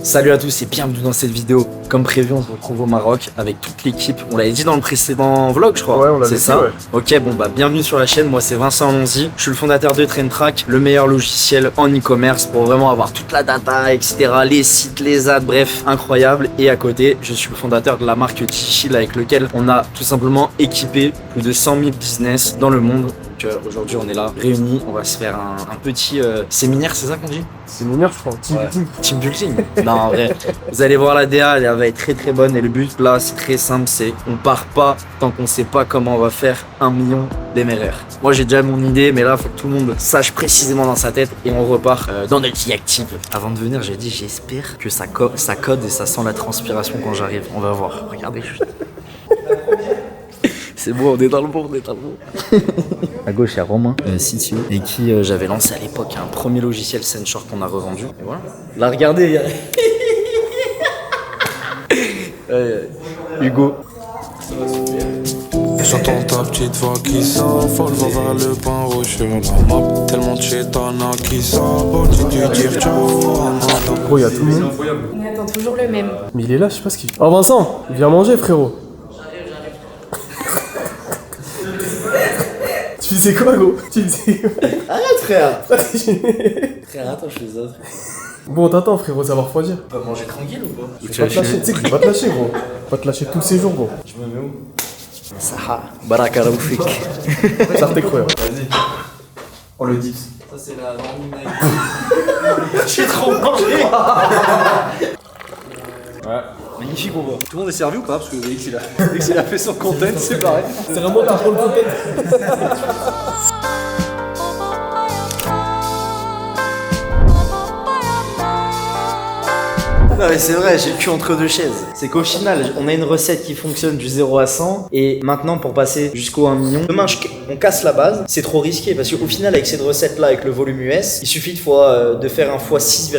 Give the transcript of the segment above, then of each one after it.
Salut à tous et bienvenue dans cette vidéo. Comme prévu, on se retrouve au Maroc avec toute l'équipe. On l'avait dit dans le précédent vlog, je crois. Ouais, on l'avait dit, ça. Ouais. Ok, bon bah bienvenue sur la chaîne. Moi c'est Vincent Alonzi. Je suis le fondateur de Traintrack, le meilleur logiciel en e-commerce pour vraiment avoir toute la data, etc. Les sites, les ads, bref, incroyable. Et à côté, je suis le fondateur de la marque T-Shield avec lequel on a tout simplement équipé plus de 100 000 business dans le monde. Aujourd'hui on est là réunis, on va se faire un petit séminaire, c'est ça qu'on dit? Séminaire je crois, team building. Team building. Non en vrai, vous allez voir la DA, elle va être très bonne et le but là c'est très simple, c'est on part pas tant qu'on sait pas comment on va faire 1 million d'MRR. Moi j'ai déjà mon idée mais là faut que tout le monde sache précisément dans sa tête et on repart dans notre vie active. Avant de venir j'ai dit j'espère que ça code et ça sent la transpiration quand j'arrive, on va voir, regardez juste. C'est bon, on est dans le bon, À gauche, il y a Romain, CTO, et qui j'avais lancé à l'époque un premier logiciel Sensor qu'on a revendu. Et voilà. Là, regardez, Hugo. J'entends ta petite voix qui s'affole, va vers le pain rocheux. La map, tellement de chétana qui sabote, j'ai dû dire ciao. Gros, il y a tout le monde. On attend toujours le même. Mais il est là, je sais pas ce qu'il fait. Oh Vincent, viens manger frérot. Tu disais quoi gros? Tu disais quoi? Arrête, frère. Frère, attends, je fais ça. Bon, t'attends frérot, ça va refroidir. On va manger tranquille ou pas? Je vais pas te lâcher, tu sais que je vais pas te lâcher gros. Je vais pas te lâcher tous ces jours gros. Je me mets où? Saha, Baraka Raoufik. Ça t'es croyant. Vas-y. Oh, le dips. Ça, c'est la morning night. J'ai trop mangé. Ouais. Magnifique, on voit. Tout le monde est servi ou pas? Parce que dès qu'il a fait son content, c'est pareil. C'est vraiment tout pour le content. Non mais c'est vrai, j'ai le cul entre deux chaises. C'est qu'au final, on a une recette qui fonctionne du 0 à 100 et maintenant pour passer jusqu'au 1 million, demain on casse la base, c'est trop risqué parce qu'au final avec cette recette là, avec le volume US, il suffit de faire un x6,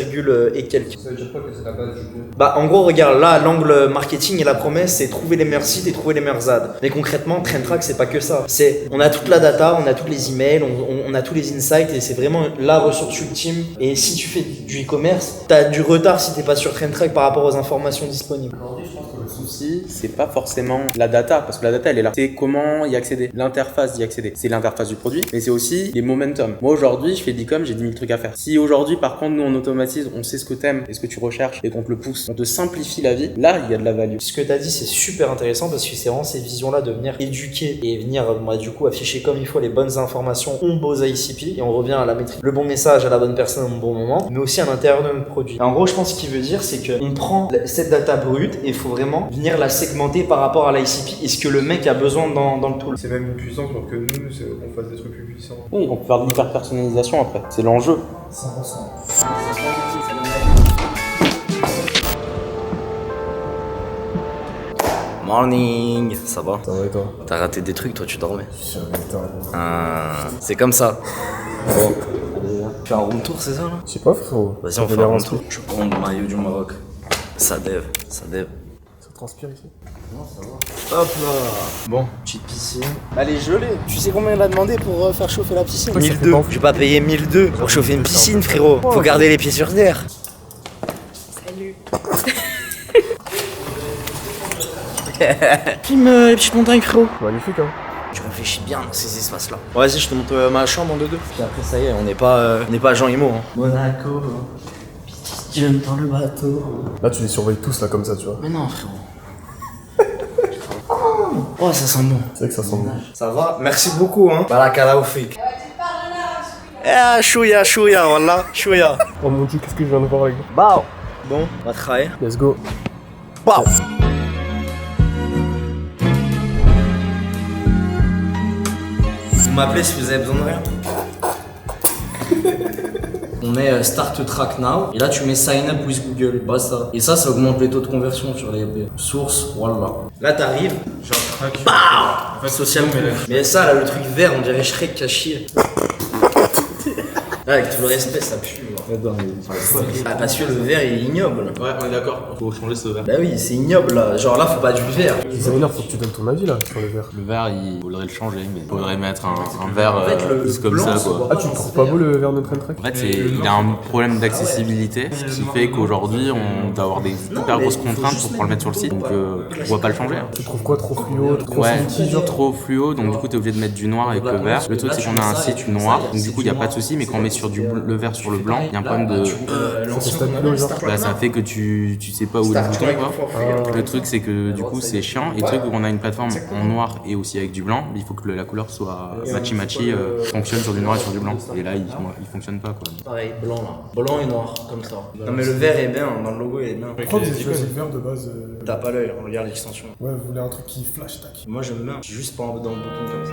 et quelques. Ça veut dire quoi que c'est la base du coup? Bah en gros regarde, là l'angle marketing et la promesse c'est trouver les meilleurs sites et trouver les meilleurs ads. Mais concrètement, Traintrack c'est pas que ça. On a toute la data, on a tous les emails, on a tous les insights et c'est vraiment la ressource ultime. Et si tu fais du e-commerce, t'as du retard si t'es pas sur Traintrack par rapport aux informations disponibles. Aujourd'hui, je pense que le souci, c'est pas forcément la data, parce que la data, elle est là. C'est comment y accéder, l'interface d'y accéder. C'est l'interface du produit, mais c'est aussi les momentum. Moi, aujourd'hui, je fais de l'e-com, j'ai 10 000 trucs à faire. Si aujourd'hui, par contre, nous, on automatise, on sait ce que t'aimes et ce que tu recherches et qu'on te le pousse, on te simplifie la vie, là, il y a de la value. Ce que t'as dit, c'est super intéressant parce que c'est vraiment ces visions-là de venir éduquer et venir, du coup, afficher comme il faut les bonnes informations. On bosse à ICP et on revient à la maîtrise. Le bon message à la bonne personne au bon moment, mais aussi à l'intérieur de notre produit. Et en gros, je pense ce qu'il veut dire, c'est qu'on prend cette data brute et il faut vraiment venir la segmenter par rapport à l'ICP et ce que le mec a besoin dans le tool. C'est même une puissance pour que nous, on fasse des trucs plus puissants. Oui, on peut faire de l'hyper personnalisation après. C'est l'enjeu. 100%. Morning, ça va? Ça va et toi? T'as raté des trucs, toi tu dormais. Putain. C'est comme ça. Bon. Tu fais un room tour, c'est ça là? Je sais pas frérot. Vas-y, on fait un room tour. Je prends le maillot du Maroc. Ça dev. Ça transpire ici. Non, ça va. Hop là. Bon, petite piscine. Elle est gelée. Tu sais combien elle a demandé pour faire chauffer la piscine? 1002. Je vais pas payer 1002 pour chauffer une piscine, frérot. Faut garder les pieds sur terre. Salut. Filme les petites montagnes, frérot. Magnifique hein. Tu réfléchis bien dans ces espaces-là. Bon, vas-y, je te montre ma chambre en 2-2. Puis après, ça y est, on n'est pas Jean Imo. Hein. Monaco, petit jeune dans le bateau. Là tu les surveilles tous là comme ça tu vois. Mais non, frérot. Oh, ça sent bon. C'est vrai que ça sent bon. Ça va? Merci beaucoup, hein. Baraka Raoufik. Chouya, wallah, chouya. Oh mon dieu, qu'est-ce que je viens de voir avec vous? Bao. Bon, on va travailler. Let's go. Bao. Vous m'appelez si vous avez besoin de rien. On est Start Track Now et là tu mets Sign Up with Google, basta. Et ça augmente les taux de conversion sur les sources, voilà. Là t'arrives, Genre track. BAM social media. Mais ça là, le truc vert, on dirait Shrek qui a chié. Là, avec tout le respect, ça pue. Ah, parce que le verre il est ignoble. Ouais, on est d'accord, faut changer ce verre. Bah oui, c'est ignoble là. Genre là, faut pas du verre. Ça m'énerve, faut que tu donnes ton avis là sur le verre. Le verre, il faudrait le changer, mais il faudrait mettre un verre En fait, le plus comme blanc, ça, se quoi. voit Ah, tu le trouves pas beau le verre de Train Track? En fait, il a un problème d'accessibilité, ce qui fait qu'aujourd'hui, on doit avoir des super grosses contraintes pour pouvoir le mettre sur le site, donc on va pas le changer. Tu trouves quoi? Trop fluo? Trop Ouais, smoky, genre? trop fluo, donc du coup, t'es obligé de mettre du noir avec le vert. Le truc, c'est qu'on a un site noir, donc du coup, il n'y a pas de souci, mais quand on met sur le vert sur le blanc, il y a un problème de. Ça fait stabilo, genre? Bah, ça fait que tu sais pas où est le bouton, quoi. Le truc, c'est que du coup, c'est chiant. Et le truc, on a une plateforme en noir et aussi avec du blanc, mais il faut que la couleur soit matchy-matchy, fonctionne sur du noir et sur du blanc. Et là, il fonctionne pas, quoi. Pareil, blanc là. Blanc et noir, comme ça. Non mais le vert est bien, dans le logo il est bien. Pourquoi vous avez choisi le verre de base? T'as pas l'œil, regarde l'extension. Ouais, vous voulez un truc qui flash, tac. Moi j'aime bien, j'ai juste pas envie dans le bouton comme ça.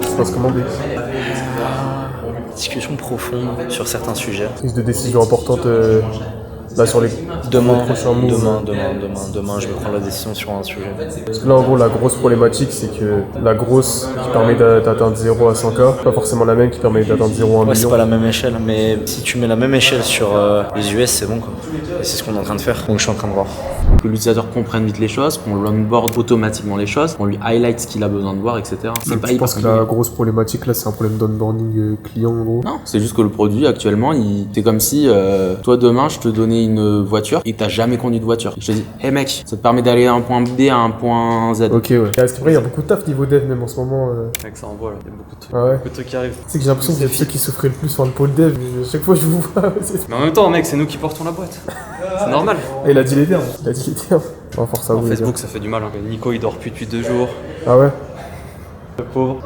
Ça se passe comment, B? Discussion profonde sur certains sujets. Prise de décision importante là sur les prochains moves. Demain, je vais prendre la décision sur un sujet. Parce que là, en gros, la grosse problématique, c'est que la grosse qui permet d'atteindre 0 à 100K, pas forcément la même qui permet d'atteindre 0 à 1 Ouais, c'est million. pas la même échelle, mais si tu mets la même échelle sur les US, c'est bon quoi. Et c'est ce qu'on est en train de faire, donc je suis en train de voir. Que l'utilisateur comprenne vite les choses, qu'on l'onboard automatiquement les choses, qu'on lui highlight ce qu'il a besoin de voir, etc. C'est pas Je hyper pense que la grosse problématique là, c'est un problème d'onboarding client en gros. Non, c'est juste que le produit actuellement, c'est comme si toi demain je te donnais une voiture et t'as jamais conduit de voiture. Je te dis, hey mec, ça te permet d'aller d'un point B à un point Z. Ok, ouais. C'est vrai, il y a beaucoup de taf niveau dev même en ce moment. Mec, ça envoie là, il y a beaucoup de, Ah ouais. beaucoup de trucs qui arrivent. C'est que j'ai l'impression que vous êtes ceux qui souffraient le plus sur le pôle dev. À chaque fois, je vous vois. Mais en même temps, mec, c'est nous qui portons la boîte. C'est normal. Ah, il a dit les termes. Il a dit les termes. Oh, force à vous. les gars. Facebook, ça fait du mal. Hein. Nico, il dort plus depuis 2 jours. Ah ouais. Le pauvre.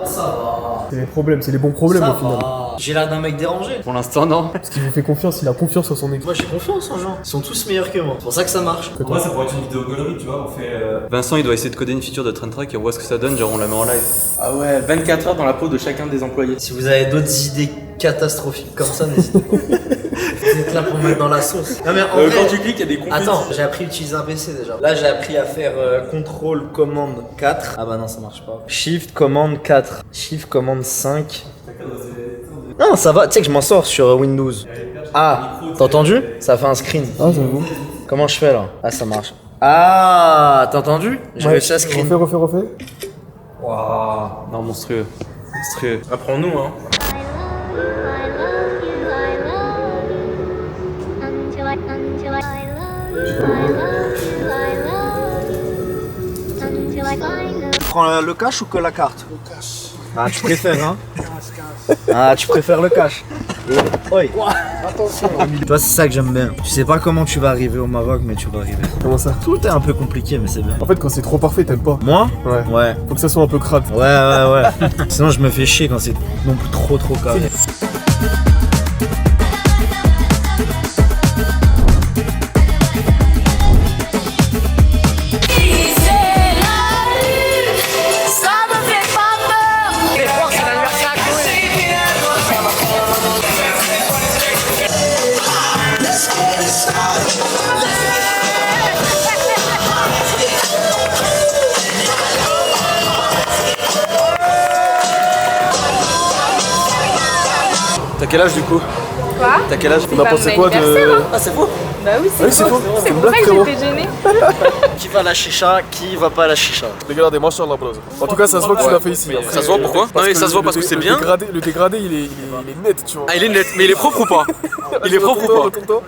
C'est les problèmes, c'est les bons problèmes au final. J'ai l'air d'un mec dérangé. Pour l'instant, non. Parce qu'il vous fait confiance, il a confiance en son équipe. Moi j'ai confiance en gens, ils sont tous meilleurs que moi. C'est pour ça que ça marche. Moi, ça pourrait être une vidéo galerie, tu vois. On fait. Vincent, il doit essayer de coder une feature de Train Track et on voit ce que ça donne. Genre, on la met en live. Ah ouais, 24 heures dans la peau de chacun des employés. Si vous avez d'autres idées catastrophiques comme ça, n'hésitez pas. Vous êtes là pour me mettre dans la sauce. Non mais en vrai, Quand tu cliques, il y a des conflits. attends, j'ai appris à utiliser un PC déjà. Là j'ai appris à faire contrôle commande 4. Ah bah non ça marche pas. Shift commande 4. Shift commande 5. Non ça va, tu sais que je m'en sors sur Windows. Ah, t'as entendu? Ça fait un screen. Ah, j'avoue. Comment je fais là? Ah ça marche. Ah, t'as entendu? J'ai réussi à screen. Refais. Waouh. Non, monstrueux. Monstrueux. Apprends-nous, hein. Tu prends le cash ou que la carte? Le cash. Ah, tu préfères, hein? Ah, tu préfères le cash. Oi. Attention. Toi, c'est ça que j'aime bien. Tu sais pas comment tu vas arriver au Maroc, mais tu vas arriver. Comment ça? Tout est un peu compliqué, mais c'est bien. En fait, quand c'est trop parfait, t'aimes pas. Moi? Ouais. Ouais. Faut que ça soit un peu crade. Ouais. Sinon, je me fais chier quand c'est non plus trop carré. T'as quel âge du coup? Quoi? T'as quel âge? On a pensé quoi de. Ah, c'est faux? Bah oui, c'est Oui, c'est faux. C'est pour blague, ça que frérot. j'étais gênée. Qui va à la chicha, qui va pas à la chicha? Regardez, machallah, brother. En tout cas, ça se voit que tu l'as fait ici. Ça se voit pourquoi? Non, mais ça se voit parce que c'est bien. Le dégradé, il est net, tu vois. Ah, il est net, mais il est propre ou pas? Il est propre ou pas? Retourne-toi.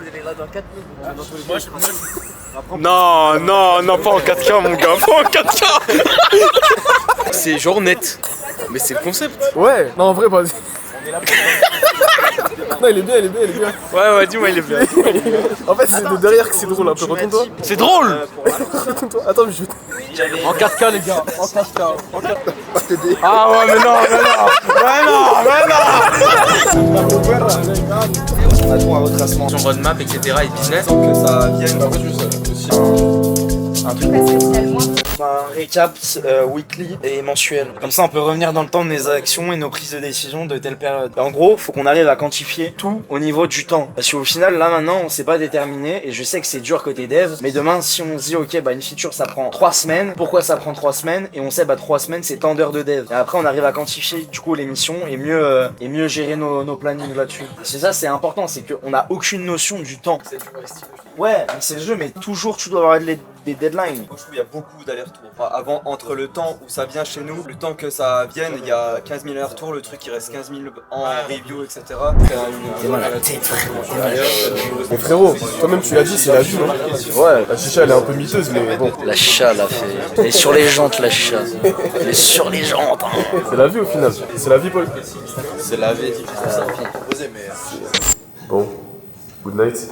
Non, pas en 4K, mon gars, pas en 4K. C'est genre net. Mais c'est le concept. Ouais, non, en vrai, vas-y. Non, il est bien. Ouais, dis-moi, il est bien. En fait, c'est de derrière que c'est drôle un peu. Retourne-toi. C'est drôle. Retourne-toi. Attends, mais je vais. En 4K, les gars. En 4K. Ah ouais, mais non. On a droit à retracement. Son roadmap, etc. et business. Que ça vienne. Un truc. fait un récap weekly et mensuel. Comme ça, on peut revenir dans le temps de nos actions et nos prises de décision de telle période. Et en gros, faut qu'on arrive à quantifier tout au niveau du temps. Parce qu'au final, là maintenant, on s'est pas déterminé et je sais que c'est dur côté dev. Mais demain, si on se dit, ok, bah une feature ça prend 3 semaines, pourquoi ça prend 3 semaines? Et on sait, bah 3 semaines c'est tant d'heures de dev. Et après, on arrive à quantifier du coup les missions et mieux gérer nos plannings là-dessus. C'est ça, c'est important, c'est qu'on a aucune notion du temps. Ouais, c'est le jeu, mais toujours tu dois avoir des deadlines. Moi je trouve qu'il y a beaucoup d'allers-retours. Enfin, avant, entre le temps où ça vient chez nous, le temps que ça vienne, il y a 15 000 allers-retours, le truc il reste 15 000 en review, etc. Mais frérot, toi-même tu l'as dit, c'est la vie, non? Ouais, la chicha elle est un peu miteuse, mais bon. La chicha, elle a fait. Elle est sur les jantes, la chicha. Elle est sur les jantes. C'est la vie au final. C'est la vie, Paul. C'est la vie. Bon, good night.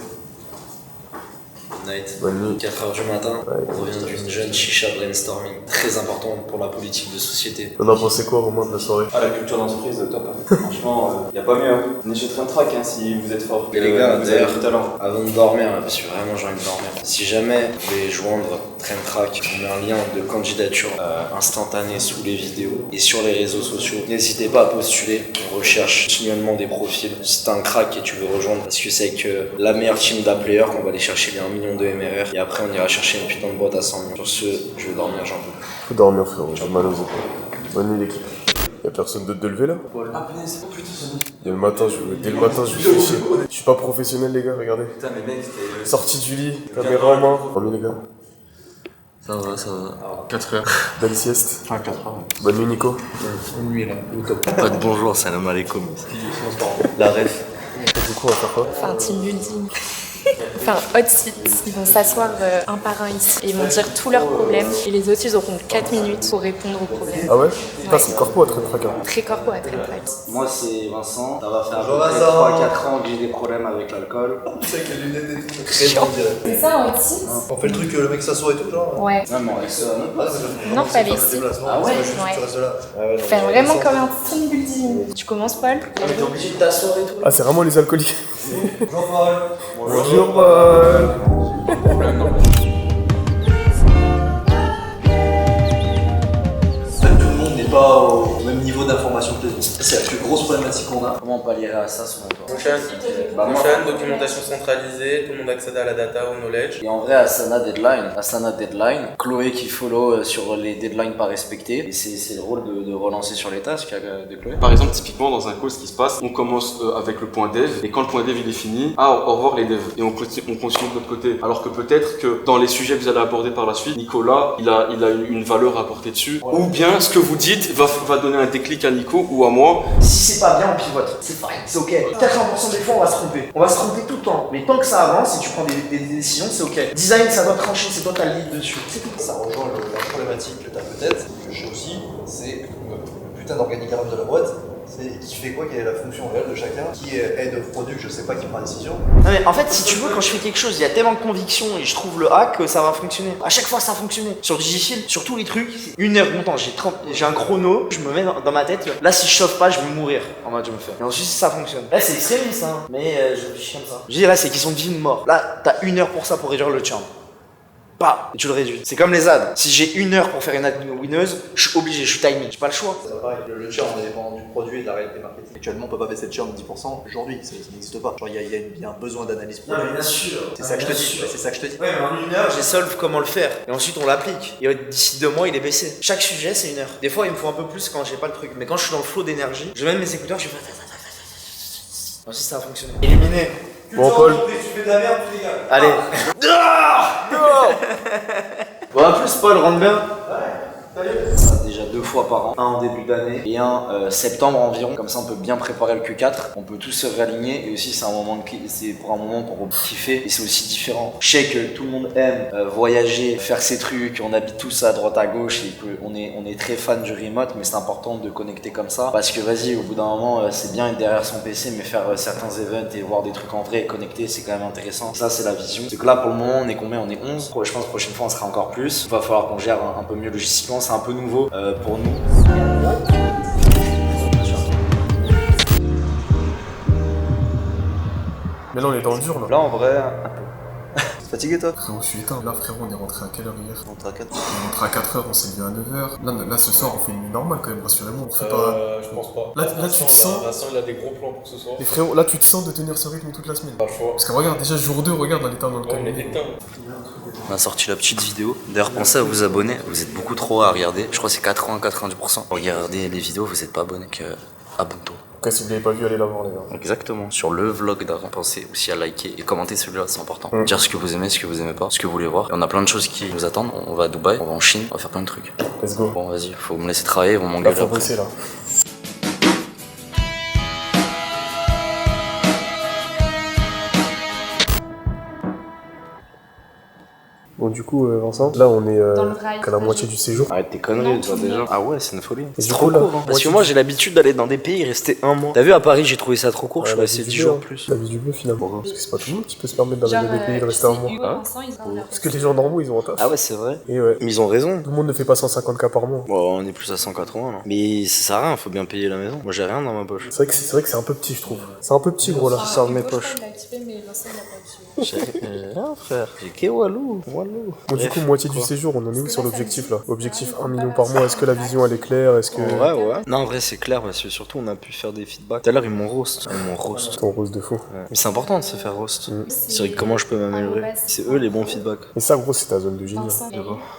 Night. Bonne nuit. 4h du matin, on revient d'une jeune chicha brainstorming. Très important pour la politique de société. On en pensait quoi au moins de la soirée? Ah, la culture d'entreprise, top. Franchement, y a pas mieux. Venez chez Train Track si vous êtes fort. Et les gars, vous avez d'ailleurs, du talent. avant de dormir, parce que vraiment j'ai envie de dormir, si jamais vous voulez joindre Train Track, on met un lien de candidature instantané sous les vidéos et sur les réseaux sociaux. N'hésitez pas à postuler, on recherche continuellement des profils. Si t'es un crack et tu veux rejoindre, parce que c'est avec la meilleure team d'A-Player qu'on va aller chercher les 1 million de MRR et après on ira chercher une putain de boîte à 100 millions. Sur ce, je vais dormir, j'en peux. Faut dormir, frérot, j'ai mal aux épaules. Bonne nuit, l'équipe. Y'a personne d'autre de lever là? Ah, punaise, oh putain, Dès le matin, je vais chier. Je suis pas professionnel, les gars, regardez. putain, mais mec, c'était. Sorti du lit, caméra en main. Bonne nuit, les gars. Ça va. 4 heures. Belle sieste. Enfin, 4 heures. Bonne nuit, Nico. Une nuit là, au top. Pas de bonjour, salam alaikum. La ref. Du coup, on va faire quoi? Enfin, team building. Enfin, hot seat. Ils vont s'asseoir un par un ici et ils vont dire tous leurs problèmes. Et les autres, ils auront 4 minutes pour répondre aux problèmes. Ah ouais? Putain, c'est corpo à très fracas. Très corpo à très plaque. Moi c'est Vincent, ça va faire à peu près 3-4 ans que j'ai des problèmes avec l'alcool. Tu sais, avec les lunettes et tout, très bon direct. C'est ça, un hot seat? On fait le truc, le mec s'assoit et tout, genre. Ouais. Non mais on reste Non, fallait ici. Ah ouais? Tu restes là. Faire vraiment comme un team building. Tu commences, Paul? Mais t'es obligé de t'asseoir et tout. Ah, c'est vraiment les alcooliques. Bonjour, Paul. Bonjour, Paul. Tout le monde n'est pas au même niveau d'information que les autres. C'est la plus grosse problématique qu'on a. Comment on pallierait à ça selon toi? Prochaine, documentation centralisée, tout le monde accède à la data, au knowledge. Et en vrai, Asana Deadline, Chloé qui follow sur les deadlines pas respectés. Et c'est le rôle de relancer sur les tasks de Chloé. Par exemple, typiquement dans un call, ce qui se passe, on commence avec le point dev, et quand le point dev il est fini, au revoir les devs, et on continue de l'autre côté. Alors que peut-être que dans les sujets que vous allez aborder par la suite, Nicolas, il a une valeur à apporter dessus, ou bien ce que vous dites va donner un déclic à Nico ou à moi. Si c'est pas bien, on pivote. C'est fine, c'est ok. 80% des fois, on va se tromper. On va se tromper tout le temps. Mais tant que ça avance et tu prends des décisions, c'est ok. Design, ça doit trancher, c'est toi qui as le lead dessus. C'est tout. Ça rejoint la problématique que t'as peut-être, que j'ai aussi, c'est le putain d'organigramme de la boîte. C'est qui fait quoi, quelle est la fonction réelle de chacun, qui est head of product, je sais pas, qui prend la décision. Non mais en fait, si tu veux, quand je fais quelque chose, il y a tellement de conviction et je trouve le hack que ça va fonctionner. À chaque fois, ça a fonctionné. Sur Digifil, sur tous les trucs, 1 heure mon temps, j'ai un chrono, je me mets dans ma tête, là si je chauffe pas, je vais mourir. En mode, je me fais. Et ensuite, ça fonctionne. Là, c'est extrémiste, hein. Mais je réfléchis comme ça. Je dis là, c'est question de vie ou de mort. Là, t'as 1 heure pour ça, pour réduire le churn. Bah, tu le réduis. C'est comme les ads. Si j'ai 1 heure pour faire une ad winneuse, je suis obligé, je suis timing, j'ai pas le choix. C'est pareil, le churn est dépendant du produit et de la réalité marketing. Actuellement, on peut pas baisser le churn de 10% aujourd'hui, ça n'existe pas. Genre, il y a un besoin d'analyse Non produit. mais bien sûr. C'est ça que je te dis. C'est ça que je te dis. Ouais, mais en 1 heure, j'ai solve comment le faire. Et ensuite, on l'applique. Et d'ici 2 mois, il est baissé. Chaque sujet, c'est 1 heure. Des fois, il me faut un peu plus quand j'ai pas le truc. Mais quand je suis dans le flow d'énergie, je mets mes écouteurs, je fais. Ensuite, ça a fonctionné. Illuminé. Bon, Paul. Tu fais de la merde, tous les gars. Allez. Bon, en plus, Paul rentre bien. Ça, déjà 2 fois par an, un en début d'année et un septembre environ. Comme ça, on peut bien préparer le Q4. On peut tous se réaligner et aussi c'est un moment pour un moment pour kiffer et c'est aussi différent. Je sais que tout le monde aime voyager, faire ses trucs. On habite tous à droite à gauche et qu'on est très fan du remote, mais c'est important de connecter comme ça parce que vas-y, au bout d'un moment, c'est bien être derrière son PC, mais faire certains events et voir des trucs en vrai et connecter, c'est quand même intéressant. Ça, c'est la vision. C'est que là, pour le moment, on est combien? On est 11. Je pense que la prochaine fois, on sera encore plus. Il va falloir qu'on gère un peu mieux logistiquement. C'est un peu nouveau pour nous. Mais là, on est dans le dur, là. Là, en vrai, un peu. Fatigué toi? Frérot, je suis éteint. Là, frérot, on est rentré à quelle heure hier? On rentre à 4. On est rentré à 4h, on s'est levé à 9h. Là, ce soir, on fait une nuit normale quand même, rassurez-moi. On refait pas. Je pense pas. Là, tu te sens. Vincent, il a des gros plans pour ce soir. Mais frérot, là, tu te sens de tenir ce rythme toute la semaine. Pas le choix. Parce que regarde, déjà, jour 2, regarde dans l'état dans lequel On est éteint. On a sorti la petite vidéo. D'ailleurs, pensez à vous abonner. Vous êtes beaucoup trop à regarder. Je crois que c'est 80-90%. Regardez les vidéos, vous n'êtes pas abonné que abonne-toi. Ok, si vous l'avez pas vu, allez la voir, les gars. Exactement. Sur le vlog d'avant, pensez aussi à liker et commenter celui-là, c'est important. Dire ce que vous aimez, ce que vous aimez pas, ce que vous voulez voir. Et on a plein de choses qui nous attendent. On va à Dubaï, on va en Chine, on va faire plein de trucs. Let's go. Bon, vas-y, faut me laisser travailler, ils vont Là, m'engueuler faut après. bosser, là. Bon, du coup, Vincent, là, on est qu'à la moitié du séjour. Arrête tes conneries, toi, déjà. Ah ouais, c'est une folie. Et C'est du trop coup, là, court, hein. Parce que moi, j'ai l'habitude d'aller dans des pays et rester un mois. T'as vu, à Paris, j'ai trouvé ça trop court, je suis resté 10 jours plus. La vie du bleu, finalement. Parce que c'est pas tout le monde qui peut se permettre d'aller dans des pays et de rester un mois. Ah. Parce que les gens normaux, ils ont un taf. Ah ouais, c'est vrai. Et ouais. Mais ils ont raison. Tout le monde ne fait pas 150K par mois. Bon, on est plus à 180 là. Mais ça sert à rien, faut bien payer la maison. Moi, j'ai rien dans ma poche. C'est vrai que c'est un peu petit, je trouve. C'est un peu petit, gros, là. Ça sort de mes poches. Il a kiffé, mais Vincent, il a pas kiffé. J'ai rien, frère. J'ai que Walou. Bon, du coup, moitié du séjour, on en est où sur l'objectif, là? Objectif 1 million par mois, est-ce que la vision, elle est claire? Est-ce que... Ouais. Non, en vrai, c'est clair, parce que surtout, on a pu faire des feedbacks. Tout à l'heure, ils m'ont roast. Ton rose de fou. Ouais. Mais c'est important de se faire roast. C'est vrai que comment je peux m'améliorer. C'est eux les bons feedbacks. Et ça, gros, c'est ta zone de génie.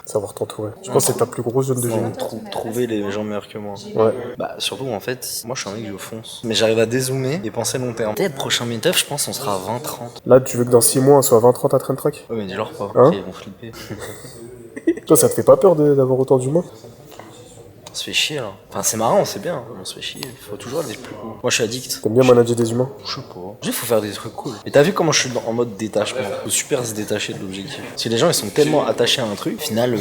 Savoir t'entourer. Je pense que c'est ta plus grosse zone de génie. Trouver les gens meilleurs que moi. Ouais. Bah, surtout, en fait, moi, je suis un mec, je fonce. Mais j'arrive à dézoomer et penser long terme. Peut-être, prochain meet-up, je pense, on sera à 20-30. Là, tu veux que dans 6 mois, on soit à 20-30 à Train Track? Ouais, mais dis-leur pas. Hein? Ils vont flipper. Toi, ça te fait pas peur d'avoir autant d'humains? On se fait chier là. Enfin, c'est marrant, c'est bien. On se fait chier. Il faut toujours aller plus haut. Moi, je suis addict. T'aimes bien manager des humains? Je sais pas. Il faut faire des trucs cool. Et t'as vu comment je suis en mode détachement? Faut super se détacher de l'objectif. Si les gens ils sont tellement attachés à un truc, au final,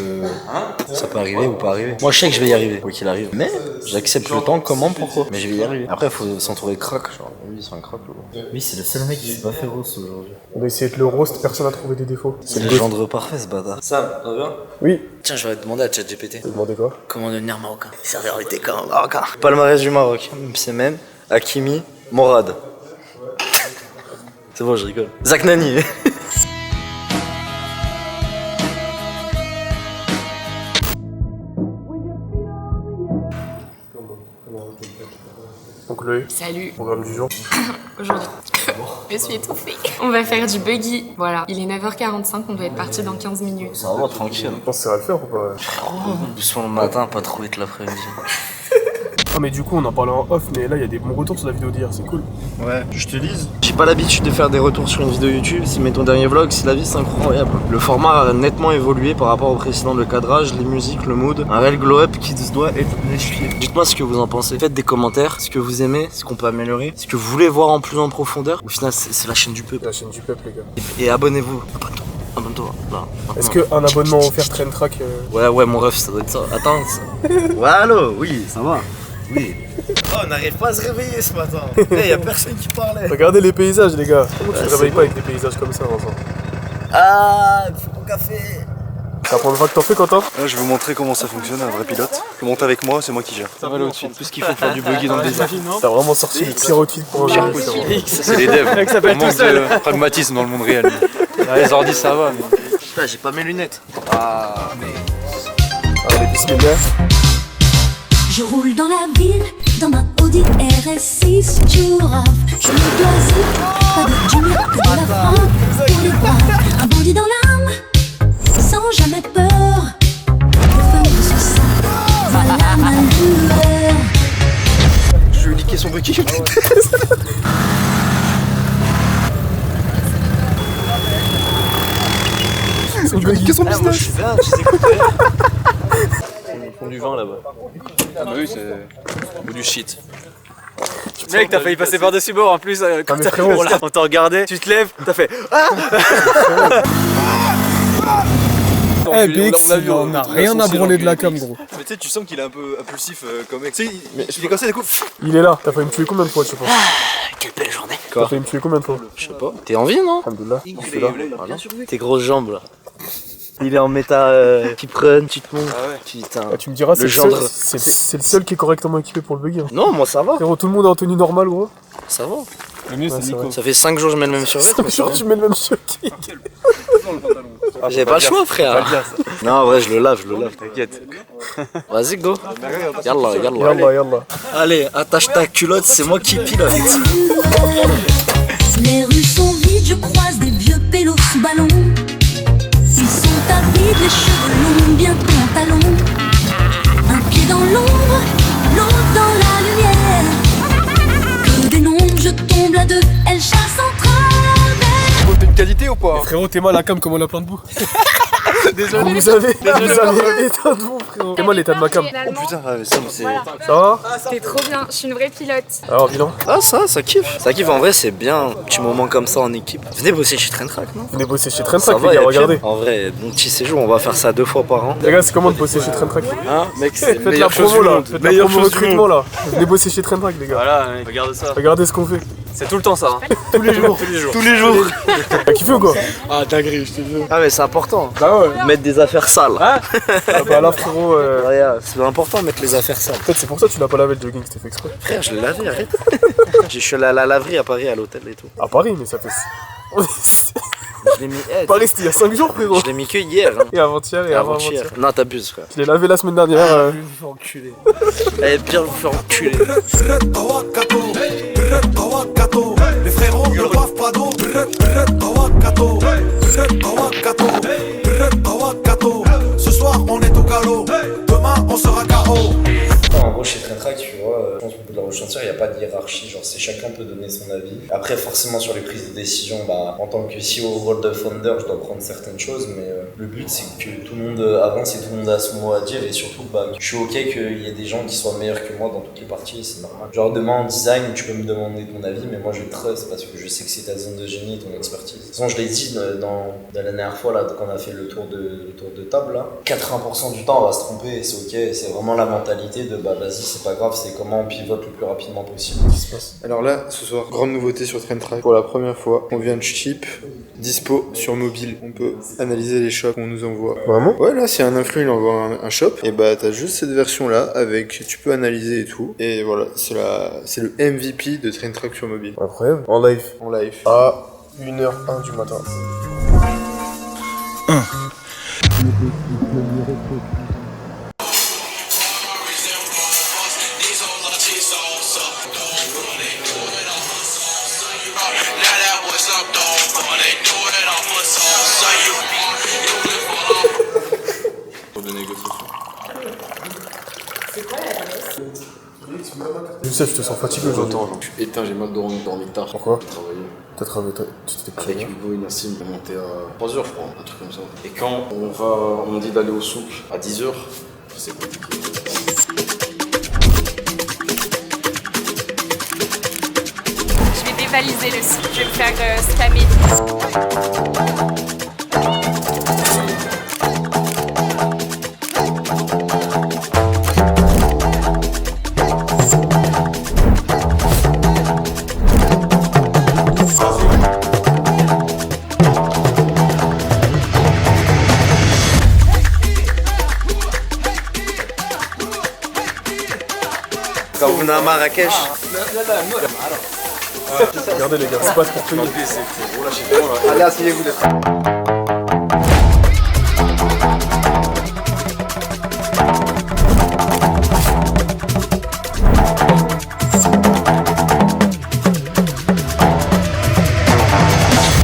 ça peut arriver ou pas arriver. Moi, je sais que je vais y arriver, quoi qu'il arrive. Mais j'accepte le temps, comment, pourquoi. Mais je vais y arriver. Après, il faut s'entourer de crack. Genre, lui, c'est un crack. Oui, c'est le seul mec qui s'est pas fait roast aujourd'hui. On a essayé de le roast, personne n'a trouvé des défauts. C'est le gendre parfait, ce bâtard. Sam, ça va? Oui. Tiens, je vais te demander à ChatGPT. T'as demandé quoi? Comment devenir marocain? Servir le thé comme un marocain. Palmarès du Maroc. C'est même Hakimi, Morad. C'est bon, je rigole. Zach Nani. Donc le Salut. programme du jour. Aujourd'hui, je suis étouffée. On va faire du buggy. Voilà, il est 9h45, on doit être parti dans 15 minutes. Ça va, tranquille. Je pense que ça va le faire ou pas? Doucement le matin, pas trop vite l'après-midi. Ah mais du coup on en parlait en off, mais là il y a des bons retours sur la vidéo d'hier, c'est cool. Ouais, je te lise. J'ai pas l'habitude de faire des retours sur une vidéo YouTube, mais ton dernier vlog, c'est la vie, c'est incroyable. Le format a nettement évolué par rapport au précédent, le cadrage, les musiques, le mood. Un réel glow-up qui doit être léché. Dites-moi ce que vous en pensez. Faites des commentaires, ce que vous aimez, ce qu'on peut améliorer, ce que vous voulez voir en plus en profondeur. Au final, c'est la chaîne du peuple. La chaîne du peuple, les gars. Et abonnez-vous. Abonne-toi. Là. Est-ce qu'un abonnement offert Train Track Ouais, mon ref, ça doit être ça. Attends. Ouais, allô, oui, ça va. Oui. Oh, on n'arrive pas à se réveiller ce matin. Y'a personne qui parlait. Regardez les paysages, les gars. Pourquoi tu te réveilles pas avec des paysages comme ça, Vincent? Ah, il faut mon café. C'est la première fois que t'en fais, Quentin? Là, je vais vous montrer comment ça fonctionne, un vrai pilote. Tu montes avec moi, c'est moi qui gère. Ça va là au-dessus. Tout ce qu'il faut faire du buggy dans le désert. T'as vraiment sorti le pire outfit pour un jeu. C'est les devs. mec s'appelle tout seul. Pragmatisme dans le monde réel. Les ordi, ça va. Mais... Putain, j'ai pas mes lunettes. Allez, bismillah. Je roule dans la ville, dans ma Audi RS6 Touareg. Je me dois pas de Junior, que de la France pour les braves. Un bandit dans l'âme, sans jamais peur. Le feu de ce sang, voilà ma lueur. Je vais niquer son buggy. Je vais niquer son business. Moi, je suis bien, tu sais écouter. Ils font du vin là-bas. Ah bah oui, c'est du shit. Mec, t'as failli passer par-dessus bord en plus quand mais frérot, on t'a regardé, tu te lèves, t'as fait Eh BX, on a rien à branler de la cam, gros. Mais tu sais, tu sens qu'il est un peu impulsif comme mec. Tu sais, il est comme ça, du coup. Il est là, t'as failli me tuer combien de fois, tu penses? Quelle belle journée. T'as failli me tuer combien de fois? Je sais pas. T'es en vie, non? Alhamdoulilah, on fait là. Voilà. Tes grosses jambes là. Il est en méta keep run, tu te montes. Ah ouais. Putain. Ah, tu me diras, le gendre. c'est le seul qui est correctement équipé pour le buggy. Hein. Non, moi ça va. Frérot, tout le monde est en tenue normale, gros. Ça va. Le mieux c'est c'est Nico. vrai. Ça fait 5 jours que je mets le même survêt. Tu mets le même sur qui? complètement le pantalon. J'ai pas le choix, frère. Non, en vrai, je le lave. T'inquiète. Vas-y, go. Yallah. Yallah. Allez, attache ta culotte, c'est moi qui pilote. Les rues sont vides, je croise des vieux pélos sous ballon. Ils sont avides, les cheveux longs, bientôt en talons. Un pied dans l'ombre, l'autre dans la lumière. Que des nombres, je tombe à deux, elles chassent en travers. T'as une qualité ou pas? Frérot, t'es mal à cam comme on a plein de boue. Désolé. Vous avez l'état de vous, frérot. C'est moi l'état de ma cam. Oh putain, c'est... Ça va? C'est trop bien, je suis une vraie pilote. Alors, bilan. Ah, ça kiffe. Ça kiffe, en vrai, c'est bien. Petit moment comme ça en équipe. Venez bosser chez Train Track, non? Venez bosser chez Ça Train Track, va, les gars, y a regardez. pire. En vrai, mon petit séjour, on va faire ça 2 fois par an. Les gars, c'est comment de bosser chez Train Track? Hein, mec, c'est Faites la promo là, faites la promo recrutement là. Venez bosser chez Train Track, les gars. Voilà, mec, regarde ça. Regardez ce qu'on fait. C'est tout le temps ça. Hein. Tous les jours. Tous les jours. T'as kiffé ou quoi? Ah, dinguerie, je te jure. Ah, mais c'est important. Bah ouais. Mettre des affaires sales. Ah bah là, frérot. C'est important de mettre les affaires sales. Peut-être c'est pour ça que tu n'as pas lavé le jogging, c'était fait exprès. Frère, je l'ai lavé, arrête. Je suis allé à la laverie à Paris, à l'hôtel et tout. À Paris, mais ça fait. Je l'ai mis. Paris, c'était il y a 5 jours, frérot. Je l'ai mis que hier. Hein. Et avant-hier, et avant-hier. Non, t'abuses, frère. Je l'ai lavé la semaine dernière. Je vais vous faire enculer. Eh, bien vous faire enculer. Les frérots ne boivent pas d'eau. Ce soir on est au galop. Demain on sera KO. En gros, chez Train Track, tu vois, je pense que de la ressentir, il n'y a pas de hiérarchie, genre c'est chacun peut donner son avis. Après, forcément, sur les prises de décision, bah, en tant que CEO World of Founder, je dois prendre certaines choses, mais le but c'est que tout le monde avance et tout le monde a son mot à dire, et surtout, bah, je suis ok qu'il y ait des gens qui soient meilleurs que moi dans toutes les parties, c'est normal. Genre, demain en design, tu peux me demander ton avis, mais moi je trust parce que je sais que c'est ta zone de génie et ton expertise. De toute façon, je l'ai dit dans la dernière fois, là, quand on a fait le tour de table, là, 80% du temps on va se tromper et c'est ok, c'est vraiment la mentalité de bah vas-y, c'est pas grave, c'est comment on pivote le plus rapidement possible. Qu'est-ce qui se passe? Alors là, ce soir, grande nouveauté sur Train Track. Pour la première fois, on vient de ship dispo sur mobile. On peut analyser les shops qu'on nous envoie. Vraiment? Ouais, là, si un influ il envoie un shop, et bah t'as juste cette version-là avec tu peux analyser et tout. Et voilà, c'est le MVP de Train Track sur mobile. Incroyable. En live. En live. À 1h01 du matin. Youssef, je te sens fatigué aujourd'hui. Je suis éteint, j'ai mal dormi tard. Pourquoi? J'ai travaillé. T'as travaillé, tu t'es couché Avec Hugo et Nassim, on est monté à 3h, je crois, un truc comme ça. Et quand on dit d'aller au souk à 10h, c'est compliqué. Je vais dévaliser le site, je vais me faire scammer. Quand vous venez à Marrakech. Regardez les gars, c'est pas pour payer. Allez, asseyez-vous les frères.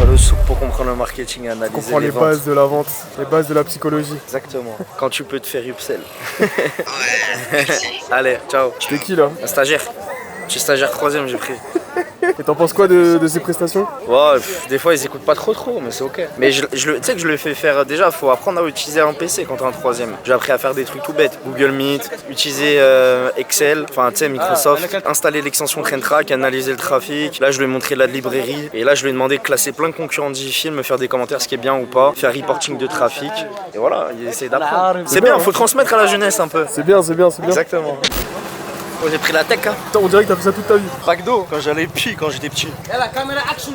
Le souk pour comprendre le marketing et analyser Comprends les ventes. bases de la vente, les bases de la psychologie. Exactement. Quand tu peux te faire upsell. Allez, ciao. T'es qui là? Un stagiaire. Je suis stagiaire 3ème, j'ai pris. Et t'en penses quoi de ces prestations? Ouais, des fois ils écoutent pas trop, mais c'est ok. Mais tu sais que je le fais faire déjà, faut apprendre à utiliser un PC quand t'es en 3ème. J'ai appris à faire des trucs tout bêtes. Google Meet, utiliser Excel, enfin tu sais Microsoft, installer l'extension Train Track, analyser le trafic. Là je lui ai montré la librairie et là je lui ai demandé de classer plein de concurrents de Digifilm, me faire des commentaires ce qui est bien ou pas, faire reporting de trafic. Et voilà, il essaie d'apprendre. C'est bien, faut transmettre à la jeunesse un peu. C'est bien, c'est bien, c'est bien. Exactement. Oh, j'ai pris la tech hein. Putain, on dirait que t'as fait ça toute ta vie. Crack d'eau quand j'allais quand j'étais petit. Et la caméra action.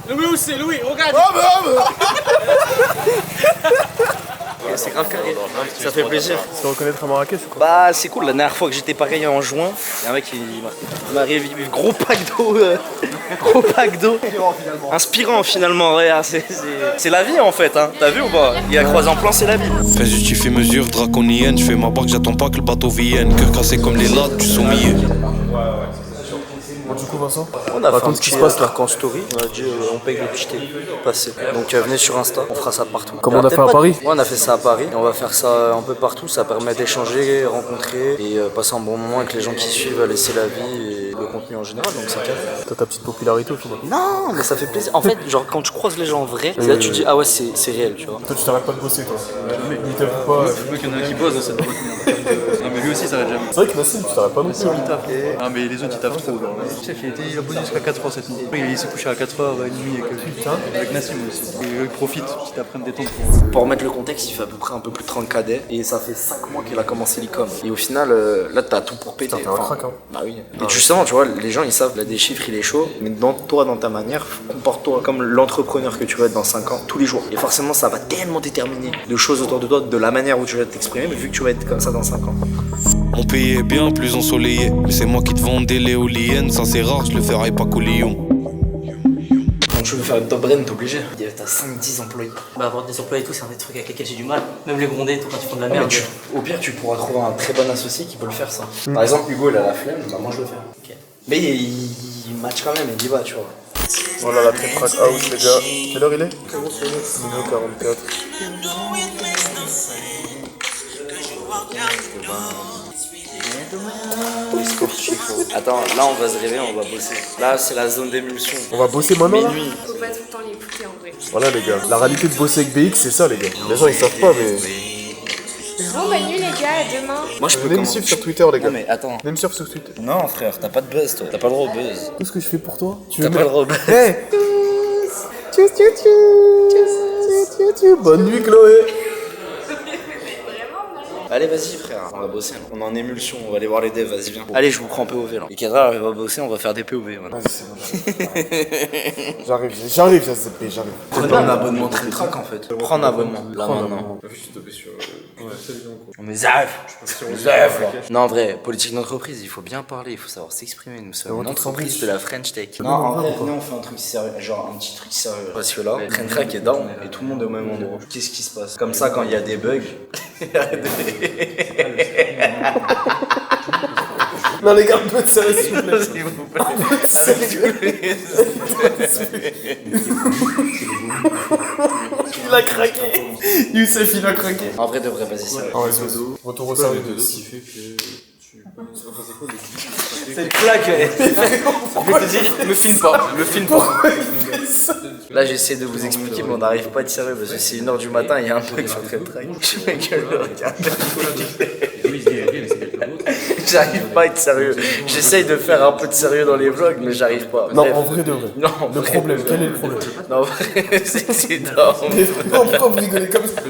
Louis aussi, Louis, regarde. c'est grave carré. Ça fait plaisir. Tu peux reconnaître à Marrakech ou quoi? Bah, c'est cool. La dernière fois que j'étais pareil en juin, il y a un mec qui m'a réveillé. Gros pack d'eau. Gros pack d'eau. Inspirant finalement. Ouais, c'est la vie en fait. Hein. T'as vu ou pas? Il a croisé en plan, c'est la vie. Fais justifie mesure draconienne, je fais ma barque, j'attends pas que le bateau vienne. Cœur cassé comme les lattes du sommier. Bon, du coup, Vincent, on a fait un raconte ce qui petit se passe là. en story. On a dit on paye le petit thé passé. Donc venez sur Insta, on fera ça partout. Comme on a fait à Paris. Ouais, on a fait ça à Paris et on va faire ça un peu partout. Ça permet d'échanger, rencontrer et passer un bon moment avec les gens qui suivent, laisser la vie et le contenu en général. Donc c'est carré. T'as ta petite popularité au final. Non, mais ça fait plaisir. En fait, genre quand tu croises les gens en vrai, là tu dis ah ouais c'est réel, tu vois. Toi, tu t'arrêtes pas de bosser, toi. Il t'avoue pas. Je vois qu'il y en a un qui pose dans cette boîte. Non, mais lui aussi, ça va jamais. C'est vrai que Nassim, tu t'arrêtes pas non plus. Ah, mais les autres, ils taffent trop. Genre. Chef, il a bossé jusqu'à 4h cette nuit. Il s'est couché à 4h30 avec Nassim aussi. Il profite, petit après me détendre. Pour remettre le contexte, il fait à peu près un peu plus de 30 cadets et ça fait 5 mois qu'il a commencé l'e-com. Et au final, là t'as tout pour péter. T'es un crack, hein. Bah oui. Et justement, tu vois, les gens ils savent, là des chiffres il est chaud, mais dans ta manière, comporte-toi comme l'entrepreneur que tu vas être dans 5 ans, tous les jours. Et forcément, ça va tellement déterminer de choses autour de toi, de la manière où tu vas t'exprimer, mais vu que tu vas être comme ça dans 5 ans. Mon pays est bien plus ensoleillé, mais c'est moi qui te vends des l'éoliennes. Ça c'est rare, je le ferai pas qu'au Lyon. Quand tu veux faire une top brand, t'es obligé. T'as 5-10 employés. Bah avoir des employés et tout, c'est un des trucs avec lesquels j'ai du mal. Même les gronder et tout quand ils font de la merde. Au pire, tu pourras trouver un très bon associé qui peut le faire ça. Par exemple, Hugo il a la flemme, bah moi je le fais. Okay. Mais il match quand même, il y va, tu vois. Voilà la Train Track House, les gars. Quelle heure il est? Minuit 44. Attends, là on va se réveiller, on va bosser. Là c'est la zone d'émulsion. On va bosser maintenant là? Minuit. Faut pas tout le temps l'écouter en vrai. Voilà les gars, la réalité de bosser avec BX c'est ça les gars. Les gens ils savent pas mais... Bon bah nuit les gars, à demain. Moi je peux Venez me suivre sur Twitter les gars. Non mais attends. Venez me suivre sur Twitter. Non frère, t'as pas de buzz toi. T'as pas le droit au buzz. Qu'est-ce que je fais pour toi? T'as pas le droit au buzz. Hey! Tchuss. Bonne nuit Chloé. Allez vas-y frère, on va bosser. On est en émulsion, on va aller voir les devs, vas-y viens. Allez je vous prends POV là. Et Kedra va bosser, on va faire des POV voilà. Vas-y c'est bon, j'arrive, j'arrive. Prenez un abonnement Train Track en fait. Prends un abonnement là maintenant. T'as vu, je suis tombé sur... Mais zaf. Là. Non en vrai, politique d'entreprise, il faut bien parler, il faut savoir s'exprimer. Nous sommes une entreprise de la French Tech. Non en vrai, venez on fait un truc sérieux, genre un petit truc sérieux. Parce que là, Train Track est down et tout le monde est au même endroit. Qu'est-ce qui se passe? Comme ça quand il y a des bugs. Non les gars, un peu de sérieux s'il vous plaît. S'il vous plaît. Il a craqué. Youssef il a craqué. En vrai de vrai, vas-y ça. Retour au sérieux. C'est le claque. Me filme pas, me filme pas. Là j'essaie de vous expliquer mais on n'arrive pas à être sérieux parce que c'est 1h du matin et il y a un truc sur Train Track. Je me gueule le regard. J'arrive pas à être sérieux. J'essaye de faire un peu de sérieux dans les vlogs mais j'arrive pas. Non en vrai de vrai. Non, le problème, quel est le problème? Non en vrai c'est énorme. Non pourquoi vous rigolez comme ça?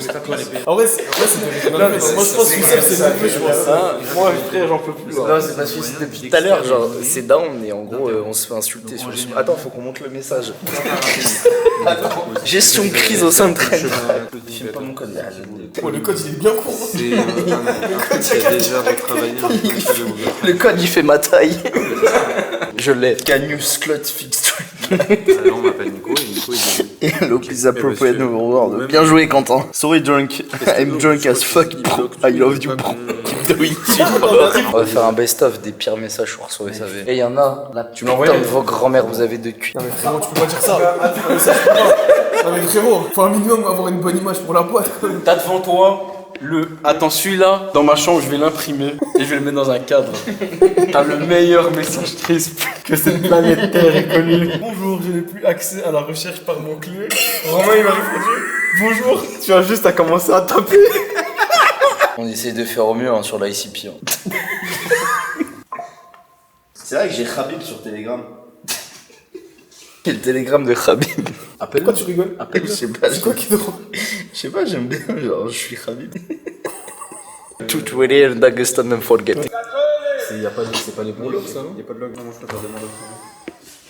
En vrai c'est de rigoler. Moi je pense que Youssef c'est le plus je vois ça. Moi frère j'en peux plus. Non c'est parce que depuis tout à l'heure genre c'est down et en gros on se fait insulter sur le... Attends faut qu'on monte le message. Gestion de crise au sein de Train Track. Filme pas mon code là. Le code il est bien court. C'est un code qui a déjà retravaillé. Le code il fait ma taille. Je l'ai. Can you slut fix Alors on m'appelle Nico et Nico il dit... Hello, please appropriate word. Bien joué Quentin. Sorry drunk. I'm drunk as fuck bro. I love you bro. Keep doing it. On va faire un best-of des pires messages qu'on reçoit SAV. Et il y en a, là, tu putain de vos grand-mères vous avez de cul. Non mais frérot tu peux pas dire ça. Non mais ça je peux pas. Non mais frérot, faut un minimum avoir une bonne image pour la boîte. T'as devant toi Attends, celui-là, dans ma chambre, je vais l'imprimer et je vais le mettre dans un cadre. T'as le meilleur message crisp que cette planète Terre ait connu. Bonjour, je n'ai plus accès à la recherche par mon clé. Romain, il m'a répondu. Bonjour, tu as juste à commencer à taper. On essaie de faire au mieux hein, sur l'ICP. Hein. C'est vrai que j'ai Khabib sur Telegram. Le Telegram de Khabib. Pourquoi tu rigoles? Je sais pas. C'est quoi qui est drôle? Je sais pas, j'aime bien, genre je suis Khabib. Tout really and Dagestan and forget. C'est pas les bons logs ça non? Y'a pas de log? Non moi je préfère des bons logs.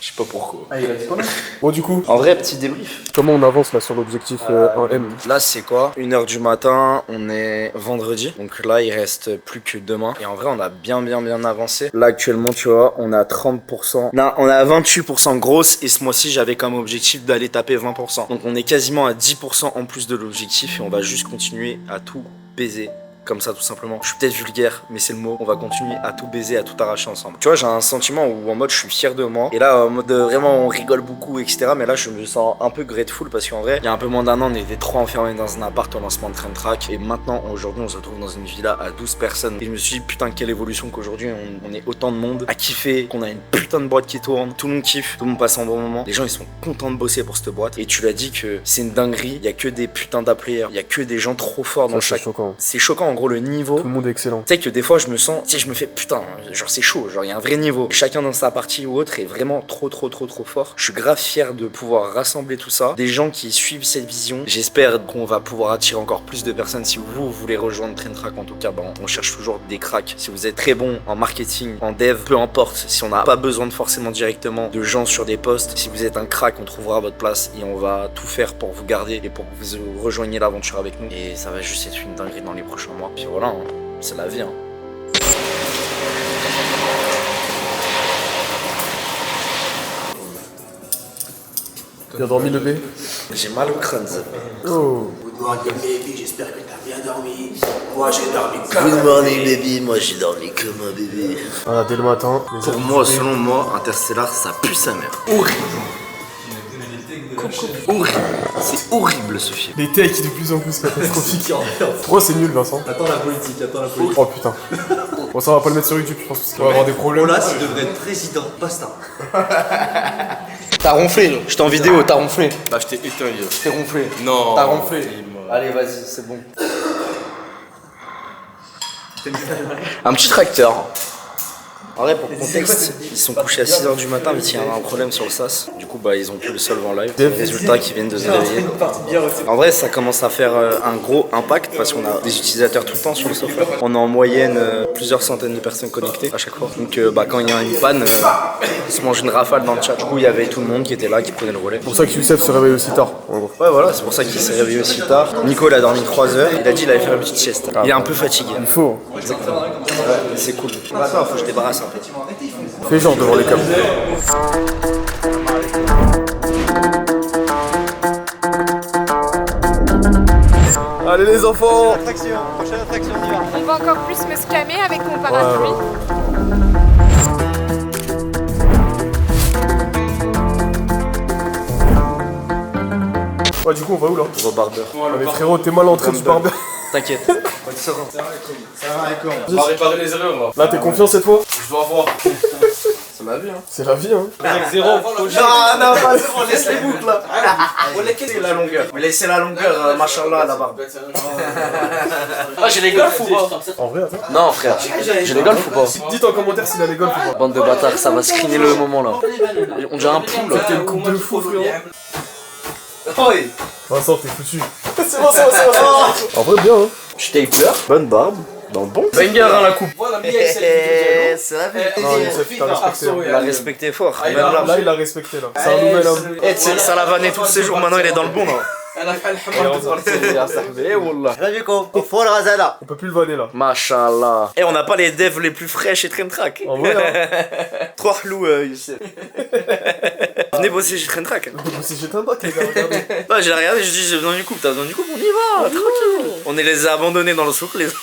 Je sais pas pourquoi. Ah, il a dit quoi? Bon, du coup, En vrai, petit débrief. comment on avance là sur l'objectif 1M? Là, c'est quoi? 1h du matin, on est vendredi. Donc là, il reste plus que demain. Et en vrai, on a bien avancé. Là, actuellement, tu vois, on a 30%. Non, on a 28% grosse. Et ce mois-ci, j'avais comme objectif d'aller taper 20%. Donc on est quasiment à 10% en plus de l'objectif. Et on va juste continuer à tout baiser. Comme ça, tout simplement. Je suis peut-être vulgaire, mais c'est le mot. On va continuer à tout baiser, à tout arracher ensemble. Tu vois, j'ai un sentiment où en mode je suis fier de moi. Et là, en mode vraiment on rigole beaucoup, etc. Mais là, je me sens un peu grateful parce qu'en vrai, il y a un peu moins d'un an, on était 3 enfermés dans un appart au lancement de Train Track. Et maintenant, aujourd'hui, on se retrouve dans une villa à 12 personnes. Et je me suis dit, putain, quelle évolution qu'aujourd'hui on est autant de monde à kiffer, qu'on a une putain de boîte qui tourne. Tout le monde kiffe, tout le monde passe un bon moment. Les gens, ils sont contents de bosser pour cette boîte. Et tu l'as dit que c'est une dinguerie. Il y a que des putains d'applayers. Il y a que des gens trop forts dans chaque. C'est choquant, en gros, le niveau. Tout le monde est excellent. Tu sais que des fois je me sens, tu sais, je me fais putain, genre c'est chaud, genre il y a un vrai niveau. Chacun dans sa partie ou autre est vraiment trop fort. Je suis grave fier de pouvoir rassembler tout ça, des gens qui suivent cette vision. J'espère qu'on va pouvoir attirer encore plus de personnes. Si vous voulez rejoindre Train Track, en tout cas, bon, on cherche toujours des cracks. Si vous êtes très bon en marketing, en dev, peu importe, si on n'a pas besoin de forcément directement de gens sur des postes, si vous êtes un crack, on trouvera votre place et on va tout faire pour vous garder et pour que vous rejoigniez l'aventure avec nous. Et ça va juste être une dinguerie dans les prochains mois. Puis voilà, hein. C'est la vie, hein. Bien dormi, le B? J'ai mal au crâne, ça. Oh. Good morning, baby, j'espère que t'as bien dormi. Moi, j'ai dormi comme Good morning, baby. Moi, j'ai dormi comme un bébé. Voilà, dès le matin. Pour moi, selon moi, Interstellar, ça pue sa mère. Horrible. Horrible. C'est horrible ce film. Les takes de plus en plus catastrophiques. Pourquoi c'est nul, Vincent? Attends la politique, attends la politique. Oh putain. Bon, ça on va pas le mettre sur YouTube, je pense, parce qu'on va avoir des problèmes. Là, il devrait être président, basta. T'as ronflé, j'étais en vidéo, t'as ronflé. Bah, je t'ai éteint, yo. T'es ronflé. Non. T'as ronflé. Allez, vas-y, c'est bon. Un petit tracteur. En vrai, pour contexte, ils sont couchés à 6h du matin, mais il y a un problème sur le SAS. Du coup, bah, ils ont pu le solve en live. Résultat qui viennent de se réveiller. En vrai, ça commence à faire un gros impact parce qu'on a des utilisateurs tout le temps sur le software. On a en moyenne plusieurs centaines de personnes connectées à chaque fois. Donc, bah, quand il y a une panne, on se mange une rafale dans le chat. Du coup, il y avait tout le monde qui était là, qui prenait le relais. C'est pour ça que Youssef se réveille aussi tard, en gros. Ouais, voilà, c'est pour ça qu'il s'est réveillé aussi tard. Nico, il a dormi 3 heures. Il a dit qu'il allait faire une petite sieste. Il est un peu fatigué. Il faut. Exactement. Ouais, c'est cool. Maintenant, faut que je débarrasse un peu. Fais genre devant les câbles. Allez les enfants! Prochaine attraction, on y va. On va encore plus me scammer avec mon parapluie. Ouais, du coup, on va où là? On va au barber. Mais frérot, t'es mal entré du barber. T'inquiète. Ça va, d'accord. On va réparer les erreurs, là. Là, t'es confiant cette fois? Je dois voir. C'est la vie, hein. C'est la vie, hein. Avec 0, non, pas on laisse les boucles là. On laisse la longueur. Mais laissez la longueur, machallah, la barbe. Ah, j'ai les golfs ou pas? En vrai, attends. Non, frère. J'ai les golfs ou pas? Dites en commentaire s'il a les golfs ou pas. Bande de bâtards, ça va screener le moment là. On dirait un poule là. T'es une coupe de fou, frérot. Oui. Vincent, t'es foutu. C'est bon, c'est bon, c'est bon. En vrai, bien, hein. Je t'ai peur. Bonne barbe. Dans le bon. Banger, hein, la coupe. C'est la vie. Non, Youssef, t'as respecté. Il a respecté fort. Même là, il a respecté là. C'est un nouvel homme. Eh, tu sais, ça l'a vanné tous ces jours, maintenant il est dans le bon là. On peut plus le vanner là. Machallah. Et on n'a pas les devs les plus frais chez Train Track. En vrai, hein. Trois hlous, Youssef. Venez bosser chez Train Track. Bosser chez Train Track, les gars, regardez. Non, j'ai regardé, je dis j'ai besoin du couple. T'as besoin du couple, on y va, tranquille. On est les a abandonnés dans le souk, les autres.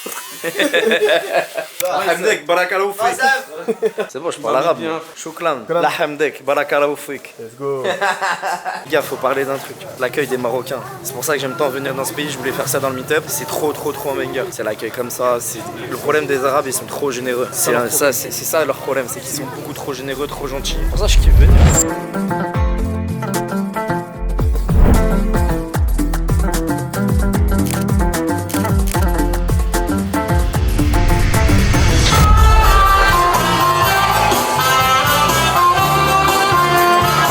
Hamdek, barakallahu fik. C'est bon, je parle arabe. Chouklan, la hamdek, barakallahu fik. Let's go. Les gars, faut parler d'un truc. L'accueil des Marocains. C'est pour ça que j'aime tant venir dans ce pays. Je voulais faire ça dans le meet-up. C'est trop un banger. C'est l'accueil comme ça. C'est le problème des Arabes, ils sont trop généreux. C'est ça leur problème, c'est qu'ils sont beaucoup trop généreux, trop gentils. C'est pour ça que je kiffe venir.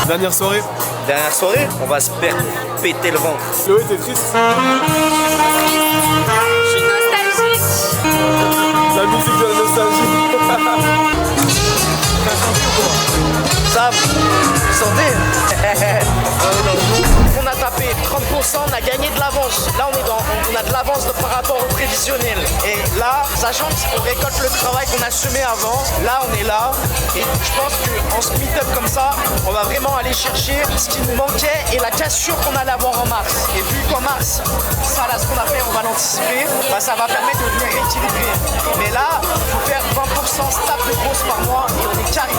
Dernière soirée. Dernière soirée, on va se péter le ventre. Chloé, t'es triste? Je suis nostalgique. La musique de la nostalgie. Sam, attendez. On a tapé 30%, on a gagné de l'avance. Là, on a de l'avance par rapport au prévisionnel. Et là, sachant qu'on récolte le travail qu'on a semé avant, là, on est là. Et je pense qu'en ce meet-up comme ça, on va vraiment aller chercher ce qui nous manquait et la cassure qu'on allait avoir en mars. Et vu qu'en mars, ça, là, ce qu'on a fait, on va l'anticiper, bah, ça va permettre de venir rééquilibrer. Mais là, il faut faire 20% stable de grosses par mois et on est carré.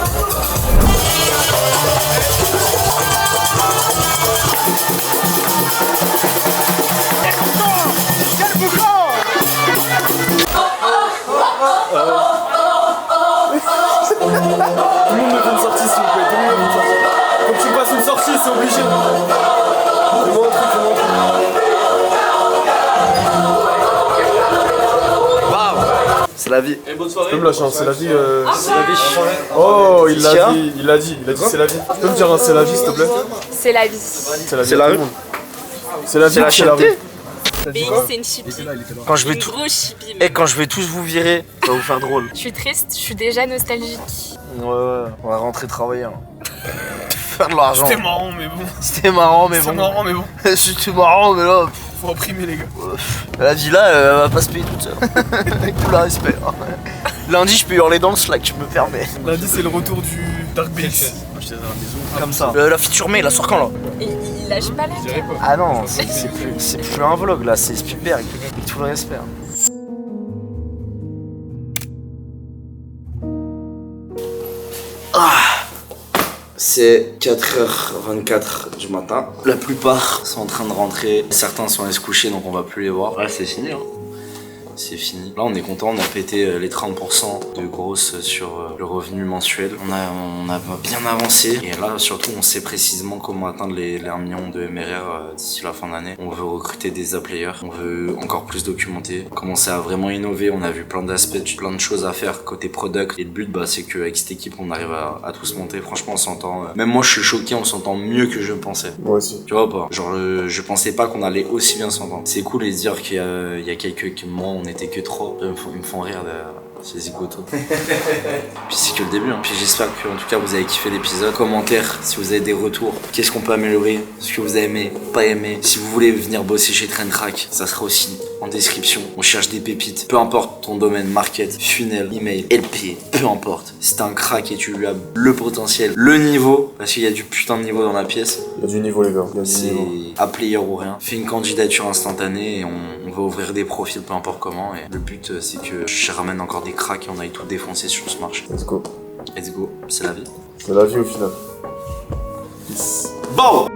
Quel boucan! Tout le monde me fait une sortie s'il vous plaît, tout le monde me fait une sortie. Faut que tu fasses une sortie, c'est obligé. Fais-moi un truc, fais-moi un truc. C'est la vie. Tu peux me lâcher un c'est la vie C'est la vie. Oh, il l'a dit c'est la vie. Tu peux me dire un c'est la vie s'il te plaît? C'est la vie. C'est la vie. C'est la rue. C'est la vie, c'est la rue. BX, c'est une chippie. Quand je vais Une tout... grosse chippie. Et quand je vais tous vous virer, ça va vous faire drôle. Je suis triste, je suis déjà nostalgique. Ouais, on va rentrer travailler. Hein. Faire de l'argent. C'était marrant mais bon. C'était marrant mais bon. C'était marrant mais là... Faut imprimer les gars. La vie là, elle va pas se payer toute seule. Avec tout le respect. Lundi, je peux hurler dans le Slack, je me permets. Lundi, c'est le retour du Dark Base. Comme ça. La feature May, la sort quand là? Il lâche pas la tête. Ah non, c'est plus un vlog là, c'est Spielberg. Avec tout le respect. C'est 4h24 du matin. La plupart sont en train de rentrer. Certains sont allés se coucher donc on va plus les voir. Ouais, c'est fini. Hein. C'est fini. Là on est content, on a pété les 30% de grosse sur le revenu mensuel. On a bien avancé et là surtout on sait précisément comment atteindre les 1 million de MRR d'ici la fin d'année. On veut recruter des A-players, on veut encore plus documenter, commencer à vraiment innover. On a vu plein d'aspects, plein de choses à faire côté product et le but c'est qu'avec cette équipe on arrive à tous monter. Franchement on s'entend, même moi je suis choqué, on s'entend mieux que je pensais. Moi aussi. Tu vois ou pas? Genre je pensais pas qu'on allait aussi bien s'entendre. C'est cool de se dire qu'il y a quelques mois on était que 3. Ils me font rire ces zigotos. Puis c'est que le début. Hein. Puis j'espère que en tout cas vous avez kiffé l'épisode. Commentaires si vous avez des retours. Qu'est-ce qu'on peut améliorer? Ce que vous avez aimé, pas aimé. Si vous voulez venir bosser chez Traintrack, ça sera aussi en description. On cherche des pépites. Peu importe ton domaine, market, funnel, email, LP, peu importe. Si t'es un crack et tu lui as le potentiel, le niveau, parce qu'il y a du putain de niveau dans la pièce. Il y a du niveau les gars. C'est à player ou rien. Fais une candidature instantanée et on va ouvrir des profils peu importe comment. Et le but c'est que je ramène encore des cracks et on aille tout défoncer sur ce marché. Let's go. Let's go, c'est la vie. C'est la vie au final. Peace. Bon!